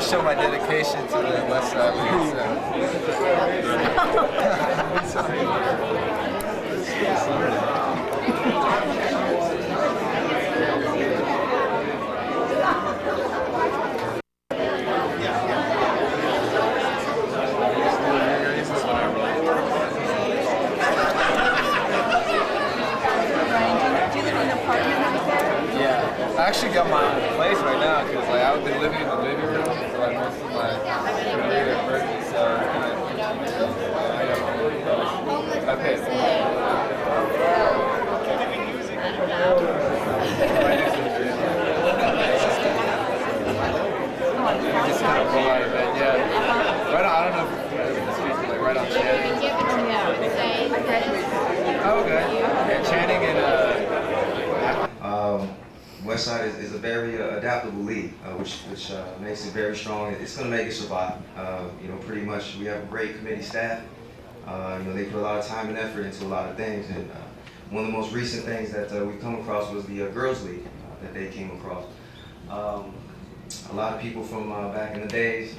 to show my dedication to the West Side League. I actually got my own place right now because like I've been living in the living room for like most of my career at Berkeley, so I paid for it. Just kind of roll out of bed, yeah. Right on, I don't know if it's like right on Channing. Oh, okay. Yeah, Channing and Westside is a very adaptable league, which makes it very strong. It's going to make it survive. You know, pretty much we have a great committee staff. You know, they put a lot of time and effort into a lot of things. And one of the most recent things that we've come across was the girls' league that they came across. A lot of people from back in the days,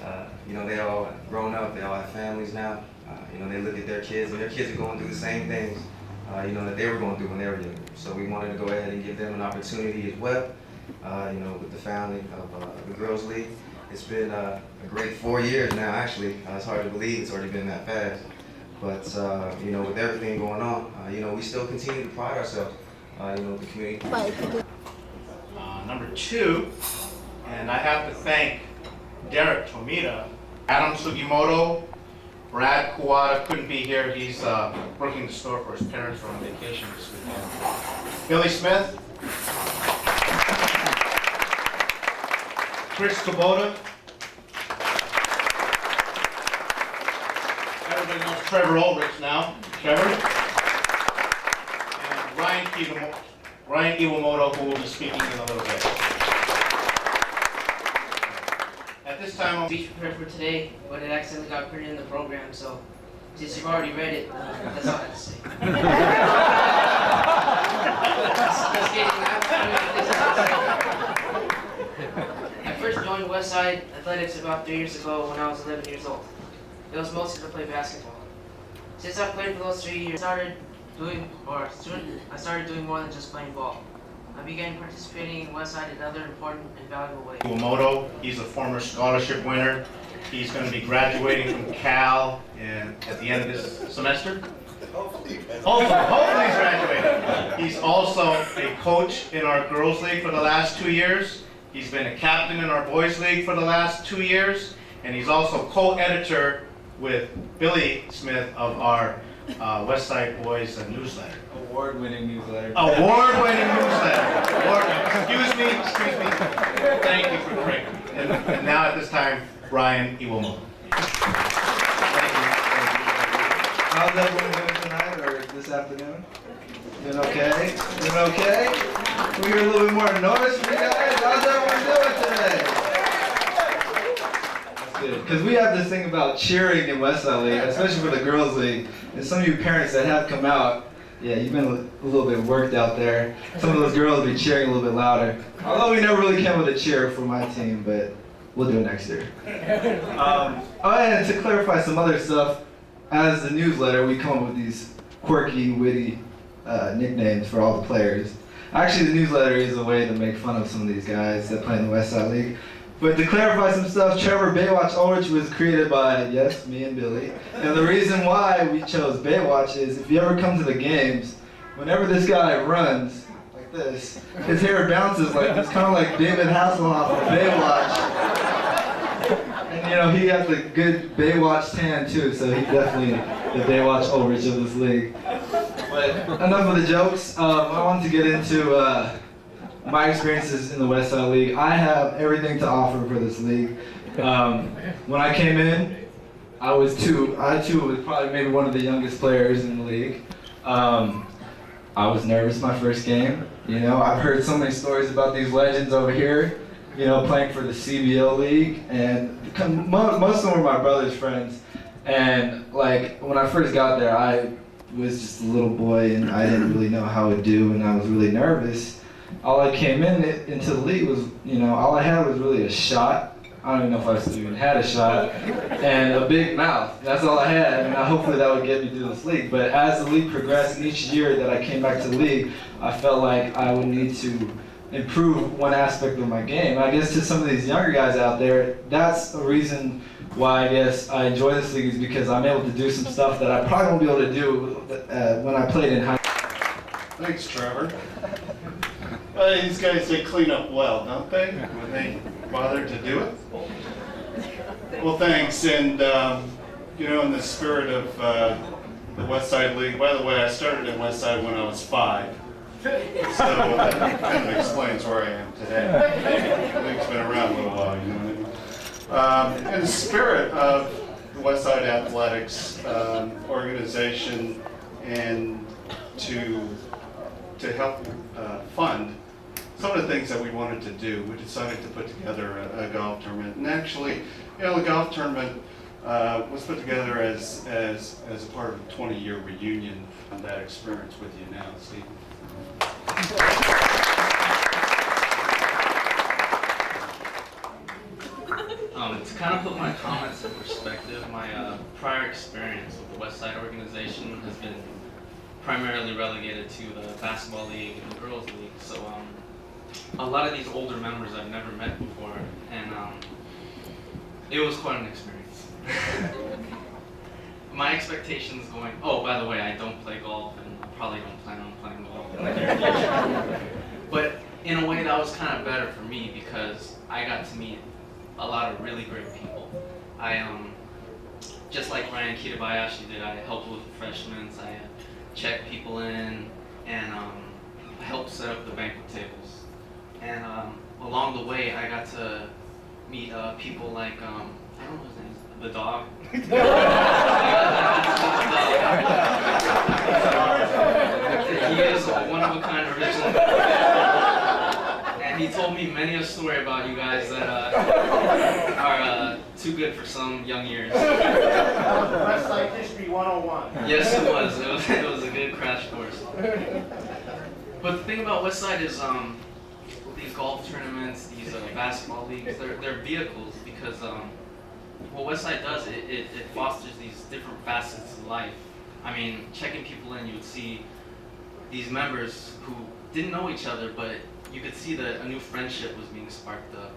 you know, they all grown up. They all have families now. You know, they look at their kids, and their kids are going through the same things. You know, that they were going through when they were younger. So we wanted to go ahead and give them an opportunity as well. You know, with the founding of the Girls League. It's been a great 4 years now, actually. It's hard to believe it's already been that fast. But, you know, with everything going on, you know, we still continue to pride ourselves, you know, with the community. Number 2, and I have to thank Derek Tomita, Adam Sugimoto, Brad Kuwata couldn't be here. He's working the store for his parents who are on vacation this weekend. Billy Smith, Chris Kubota, everybody knows Trevor Ulrich now. Trevor, and Ryan Iwamoto, who will be speaking in a little bit. At this time, I'll speech prepared for today, but it accidentally got printed in the program, so since you've already read it, that's all I have to say. I first joined Westside Athletics about 3 years ago when I was 11 years old. It was mostly to play basketball. Since I played for those 3 years, I started doing more than just playing ball. I began participating in Westside in other important and valuable ways. Iwamoto, he's a former scholarship winner. He's going to be graduating from Cal at the end of this semester. Hopefully he's graduating. He's also a coach in our girls' league for the last 2 years. He's been a captain in our boys' league for the last 2 years. And he's also co-editor with Billy Smith of our Westside Boys newsletter. Award-winning newsletter. Award-winning newsletter. Excuse me. Thank you for correcting me. And now at this time, Brian Iwamoto. How's everyone doing tonight or this afternoon? Doing okay? Doing okay? Can we hear a little bit more noise from you guys? How's everyone doing today? That's good. Because we have this thing about cheering in Westside League, especially for the girls' league. And some of you parents that have come out, yeah, you've been a little bit worked out there. Some of those girls will be cheering a little bit louder. Although we never really came with a cheer for my team, but we'll do it next year. And to clarify some other stuff, as the newsletter, we come up with these quirky, witty nicknames for all the players. Actually, the newsletter is a way to make fun of some of these guys that play in the Westside League. But to clarify some stuff, Trevor Baywatch Ulrich was created by, yes, me and Billy. And the reason why we chose Baywatch is if you ever come to the games, whenever this guy runs, like this, his hair bounces like this, kind of like David Hasselhoff of Baywatch. And you know, he has a good Baywatch tan too, so he's definitely the Baywatch Ulrich of this league. But enough of the jokes. I wanted to get into my experiences in the Westside League. I have everything to offer for this league. When I came in, I too was probably maybe one of the youngest players in the league. I was nervous my first game. You know, I've heard so many stories about these legends over here, you know, playing for the CBL league, and most of them were my brother's friends. And like, when I first got there, I was just a little boy and I didn't really know how to do, and I was really nervous. All I came into the league was, you know, all I had was really a shot I don't even know if I even had a shot, and a big mouth. That's all I had, and hopefully that would get me through this league. But as the league progressed, and each year that I came back to the league, I felt like I would need to improve one aspect of my game. I guess to some of these younger guys out there, that's a reason why I guess I enjoy this league, is because I'm able to do some stuff that I probably won't be able to do when I played in high school. Thanks, Trevor. These guys, they clean up well, don't they? When they bother to do it? Well, thanks. And, you know, in the spirit of the West Side League, by the way, I started in West Side when I was 5. So that kind of explains where I am today. The league's been around a little while, you know what I mean? In the spirit of the West Side Athletics organization, and to help fund some of the things that we wanted to do, we decided to put together a golf tournament. And actually, you know, the golf tournament was put together as a part of a 20-year reunion on that experience with you now, Steve. To kind of put my comments in perspective, my prior experience with the West Side organization has been primarily relegated to the basketball league and the girls league. So a lot of these older members I've never met before, and it was quite an experience. My expectations going, oh, by the way, I don't play golf, and I probably don't plan on playing golf in the near future. But in a way, that was kind of better for me, because I got to meet a lot of really great people. I, just like Ryan Kitabayashi did, I helped with freshmen, I checked people in, and I helped set up the banquet tables. And along the way, I got to meet people like, I don't know his name, the dog. He is a one-of-a-kind original. And he told me many a story about you guys that are too good for some young ears. West Side History 101. Yes, it was. It was a good crash course. But the thing about West Side is these golf tournaments, these basketball leagues, they're vehicles, because what West Side does, it fosters these different facets of life. I mean, checking people in, you would see these members who didn't know each other, but you could see that a new friendship was being sparked up,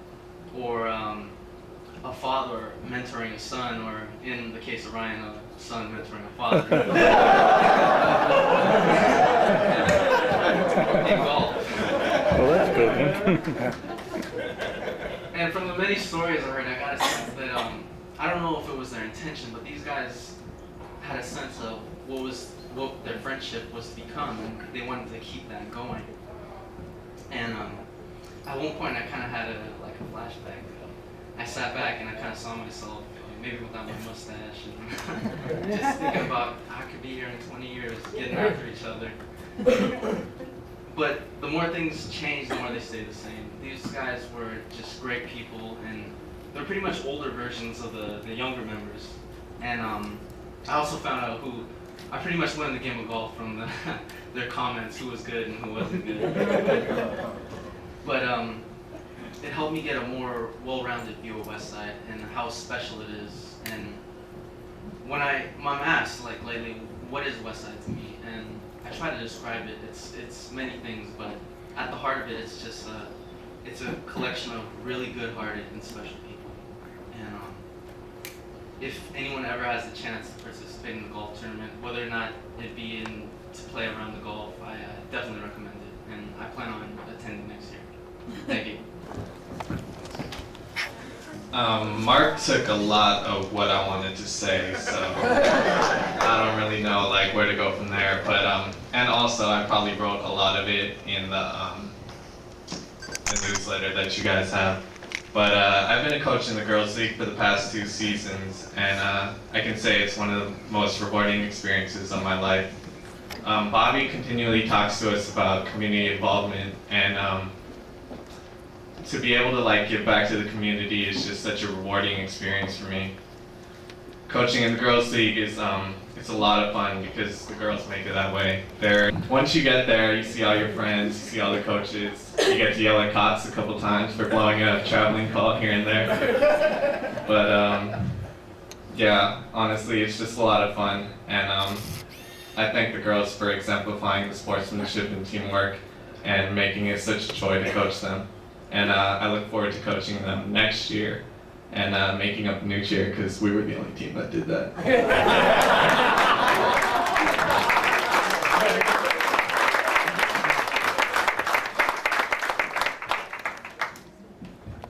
or a father mentoring a son, or in the case of Ryan, a son mentoring a father. In golf. Well, that's good. And from the many stories I heard, I got a sense that I don't know if it was their intention, but these guys had a sense of what their friendship was to become, and they wanted to keep that going. And at one point, I kind of had a flashback. I sat back and I kind of saw myself, maybe without my mustache, and just thinking about I could be here in 20 years, getting after each other. But the more things change, the more they stay the same. These guys were just great people, and they're pretty much older versions of the younger members. And I also found out I pretty much learned the game of golf from their comments, who was good and who wasn't good. But it helped me get a more well-rounded view of West Side and how special it is. And when I'm asked, like lately, what is West Side to me? And I try to describe it. It's many things, but at the heart of it, it's just it's a collection of really good-hearted and special people. And if anyone ever has the chance to participate in the golf tournament, whether or not it be to play around the golf, I definitely recommend it, and I plan on attending next year. Thank you. Mark took a lot of what I wanted to say, so I don't really know where to go from there. But and also I probably wrote a lot of it in the newsletter that you guys have. But I've been a coach in the girls' league for the past 2 seasons, and I can say it's one of the most rewarding experiences of my life. Bobby continually talks to us about community involvement, and to be able to give back to the community is just such a rewarding experience for me. coaching in the girls' league is it's a lot of fun because the girls make it that way. Once you get there, you see all your friends, you see all the coaches. You get to yell at cops a couple times for blowing a traveling call here and there. But yeah, honestly, it's just a lot of fun, and I thank the girls for exemplifying the sportsmanship and teamwork and making it such a joy to coach them. And I look forward to coaching them next year and making up a new cheer because we were the only team that did that.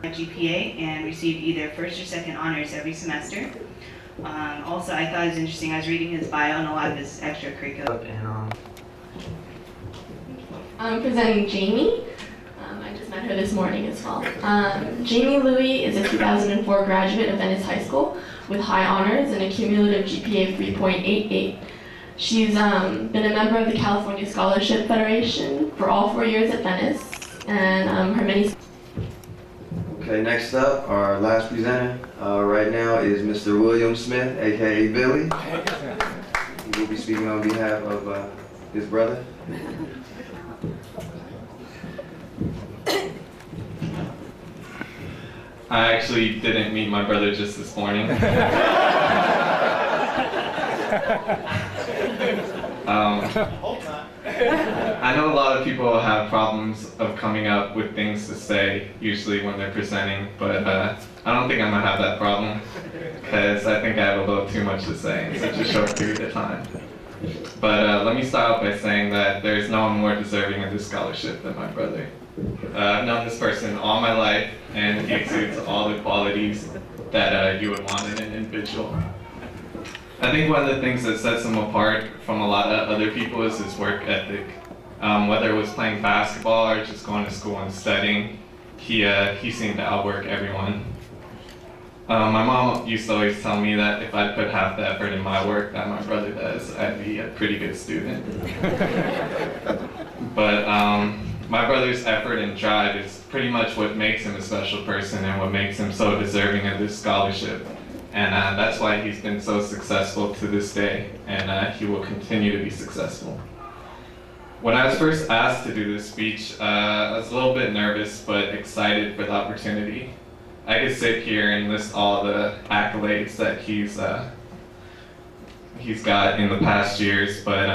GPA and received either first or second honors every semester. Also, I thought it was interesting. I was reading his bio and a lot of his extracurricular. I'm presenting Jamie. I just met her this morning as well. Jamie Louie is a 2004 graduate of Venice High School with high honors and a cumulative GPA of 3.88. She's been a member of the California Scholarship Federation for all 4 years at Venice, and her many. Okay, next up, our last presenter right now is Mr. William Smith, aka Billy. He will be speaking on behalf of his brother. I actually didn't meet my brother just this morning. I know a lot of people have problems of coming up with things to say, usually when they're presenting, but I don't think I'm gonna have that problem, because I think I have a little too much to say in such a short period of time. But let me start off by saying that there's no one more deserving of this scholarship than my brother. I've known this person all my life, and he exudes all the qualities that you would want in an individual. I think one of the things that sets him apart from a lot of other people is his work ethic. Whether it was playing basketball or just going to school and studying, he seemed to outwork everyone. My mom used to always tell me that if I put half the effort in my work that my brother does, I'd be a pretty good student. But my brother's effort and drive is pretty much what makes him a special person and what makes him so deserving of this scholarship. And that's why he's been so successful to this day, and he will continue to be successful. When I was first asked to do this speech, I was a little bit nervous but excited for the opportunity. I could sit here and list all the accolades that he's got in the past years, but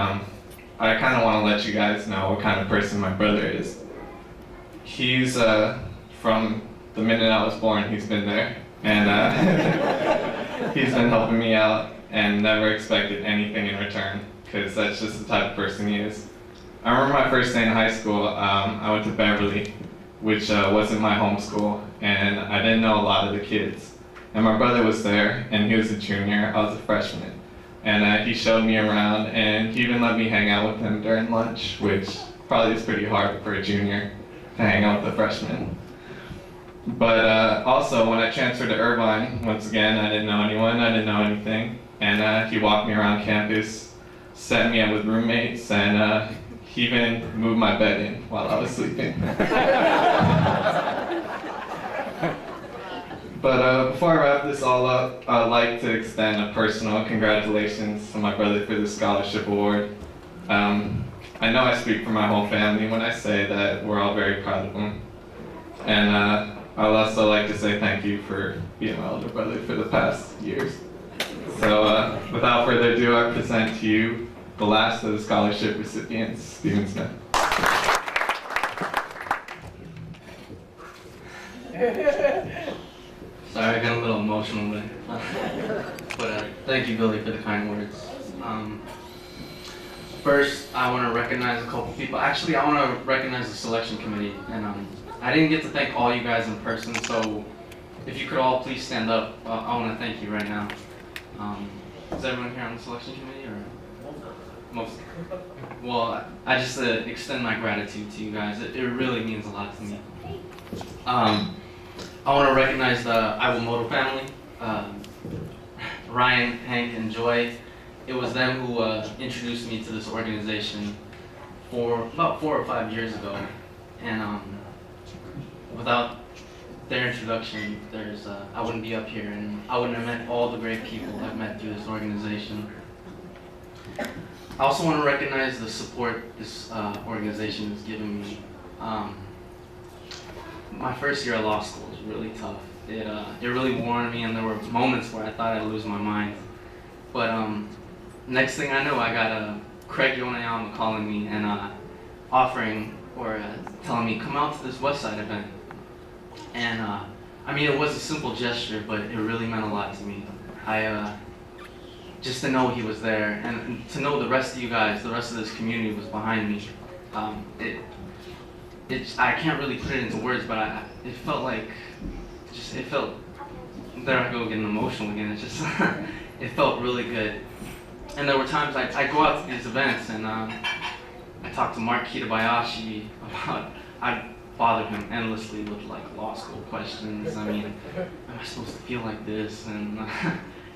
I kind of want to let you guys know what kind of person my brother is. He's, from the minute I was born, he's been there, and he's been helping me out and never expected anything in return, because that's just the type of person he is. I remember my first day in high school, I went to Beverly, which wasn't my home school, and I didn't know a lot of the kids. And my brother was there, and he was a junior, I was a freshman. And he showed me around, and he even let me hang out with him during lunch, which probably is pretty hard for a junior to hang out with a freshman. But also, when I transferred to Irvine, once again, I didn't know anyone, I didn't know anything. And he walked me around campus, set me up with roommates, and he even moved my bed in while I was sleeping. But before I wrap this all up, I'd like to extend a personal congratulations to my brother for the scholarship award. I know I speak for my whole family when I say that we're all very proud of him. And I'd also like to say thank you for being my older brother for the past years. So without further ado, I present to you the last of the scholarship recipients, Stephen Smith. Sorry, I got a little emotional there. But thank you, Billy, for the kind words. First, I want to recognize a couple people. Actually, I want to recognize the selection committee. And I didn't get to thank all you guys in person, so if you could all please stand up, I want to thank you right now. Is everyone here on the selection committee, or most? Well, I just extend my gratitude to you guys. It really means a lot to me. I want to recognize the Iwamoto family, Ryan, Hank, and Joy. It was them who introduced me to this organization about 4 or 5 years ago, and without their introduction, I wouldn't be up here, and I wouldn't have met all the great people I've met through this organization. I also want to recognize the support this organization has given me. My first year of law school was really tough. It really wore on me, and there were moments where I thought I'd lose my mind. But next thing I know, I got Craig Yonayama calling me and offering or telling me, come out to this Westside event. And I mean, it was a simple gesture, but it really meant a lot to me. Just to know he was there, and to know the rest of you guys, the rest of this community was behind me. I can't really put it into words, but it felt like, there I go getting emotional again. It felt really good. And there were times I go out to these events and I talked to Mark Kitabayashi about, I bothered him endlessly with like law school questions. I mean, am I supposed to feel like this? And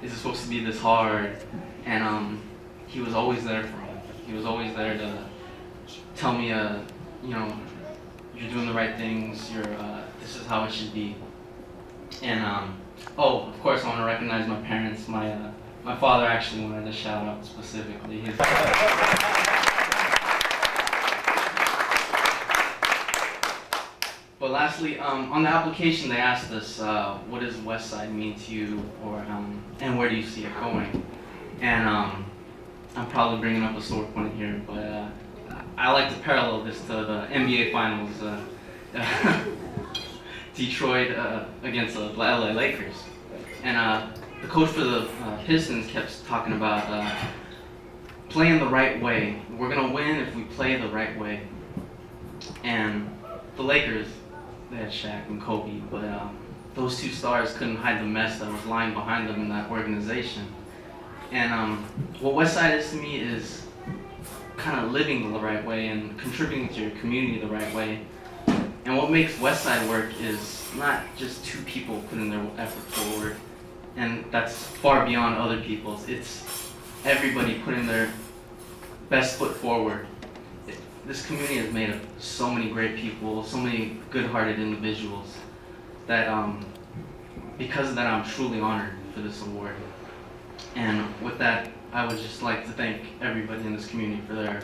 is it supposed to be this hard? And he was always there for me. He was always there to tell me, you know, you're doing the right things. This is how it should be. And oh, of course, I want to recognize my parents. My father actually wanted to shout out specifically. But lastly, on the application, they asked us, what does Westside mean to you, or and where do you see it going? And I'm probably bringing up a sore point here, but I like to parallel this to the NBA Finals, Detroit against the LA Lakers. And the coach for the Pistons kept talking about playing the right way. We're gonna win if we play the right way. And the Lakers, they had Shaq and Kobe, but those two stars couldn't hide the mess that was lying behind them in that organization. And what Westside is to me is kind of living the right way and contributing to your community the right way. And what makes Westside work is not just two people putting their effort forward, and that's far beyond other people's. It's everybody putting their best foot forward. This community is made of so many great people, so many good-hearted individuals, that because of that, I'm truly honored for this award. And with that, I would just like to thank everybody in this community for their